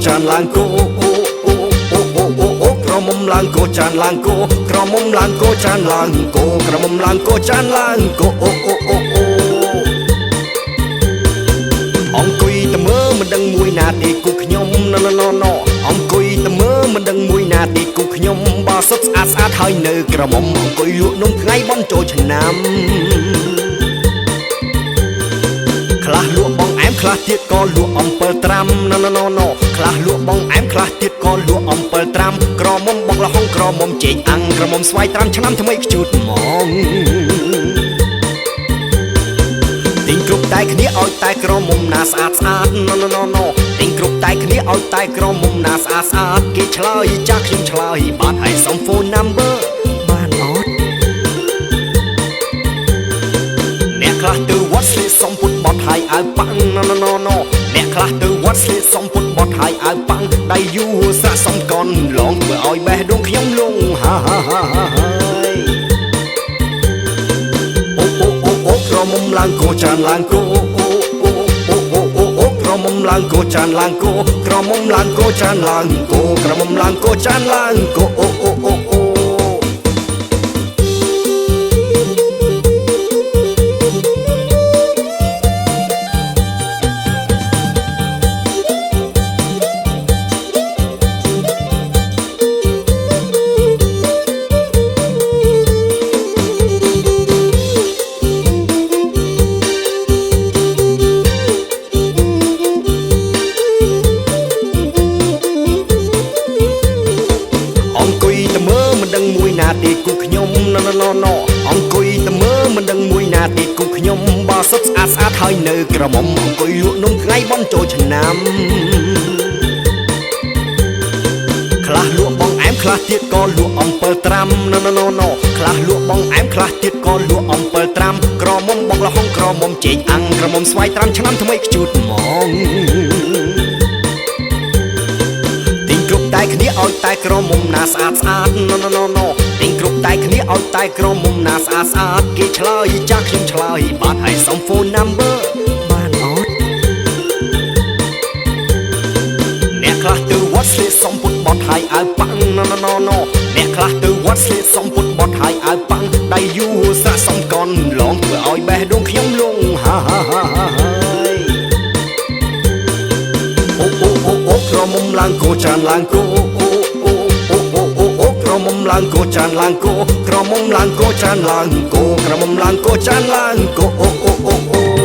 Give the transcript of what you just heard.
จานล้างโกโอ้โอ้โอ้โอ้โอ้โอ้กระหม่อมล้างโกจานล้างโกกระหม่อมล้างโกจานล้างโกกระหม่อมล้างโกจานล้างโกโอ้โอ้โอ้โอ้អង្គុយតមើមិនដឹងមួយណាទេគូខ្ញុំណណអង្គុយតមើមិនដឹងមួយណាទេគូខ្ញុំបើសុទ្ធស្អាតស្អាតហើយនៅក្រមុំអង្គុយលក់នំថ្ងៃបន់ចូលឆ្នាំខ្លះលក់បងអែមខ្លះទៀតក៏លក់អំពិលត្រាំណខ្លះលក់បងអែមខ្លះទៀតក៏លក់អំពិលត្រាំក្រមុំបុកលហុងក្រមុំចេកអាំងក្រមុំស្វាយត្រាំឆ្នាំថ្មីខ្ជូតហ្មងទិញគ្រប់តែគ្នាឲ្យតែក្រមុំណាស្អាតស្អាតណទិញគ្រប់តែគ្នាឲ្យតែក្រមុំណាស្អាតស្អាតគេឆ្លើយចាស់ខ្ញុំឆ្លើយបាទឲ្យសុំ phone number បានអត់អ្នកខ្លះទៅវត្តស្លៀកសុំពុតបត់ហើយឲ្យប៉ាំងអ្នកខ្លះទៅវត្តស្លៀកសុំពុតបត់ហើយឲ្យប៉ាំងដៃយូរសាក់សុំកនឡងធ្វើឲ្យបេះដូងខ្ញុំលងហាក្រមុំឡើងគោចានឡើងគោអូអូអូអូអូអូក្រមុំឡើងគោចានឡើងគោក្រមុំឡើងគោចានឡើងគោក្រមុំឡើងគោចានឡើងគោអូអូអូអូទេគូខ្ញុំណអង្គុយតមើមិនដឹងមួយណាទេគូខ្ញុំបើសុទ្ធស្អាតស្អាតហើយនៅក្រមុំអង្គុយលក់នំថ្ងៃបន់ចូលឆ្នាំខ្លះលក់បងអែមខ្លះទៀតក៏លក់អំពិលត្រាំណខ្លះលក់បងអែមខ្លះទៀតក៏លក់អំពិលត្រាំក្រមុំបុកលហុងក្រមុំចេកអាំងក្រមុំស្វាយត្រាំឆ្នាំថ្មីខ្ជូតហ្មងតែគ្នាឲ្យតែក្រមុំណាស្អាតស្អាតទិញគ្រប់តែគ្នាឲ្យតែក្រមុំណាស្អាតស្អាតគេឆ្លើយចាស់ខ្ញុំឆ្លើយបាទឲ្យសុំ phone number បានអត់អ្នកខ្លះទៅវត្តស្លៀកសុំពុតបត់ហើយឲ្យប៉ាំងអ្នកខ្លះទៅវត្តស្លៀកសុំពុតបត់ហើយឲ្យប៉ាំងដៃយូរសាក់សុំកនឡងធ្វើឲ្យបេះដូងខ្ញុំលងហាក្រមុំឡើងគោចានឡើងគោអូអូអូអូអូអូក្រមុំឡើងគោចានឡើងគោក្រមុំឡើងគោចានឡើងគោក្រមុំឡើងគោចានឡើងគោអូអូអូអូ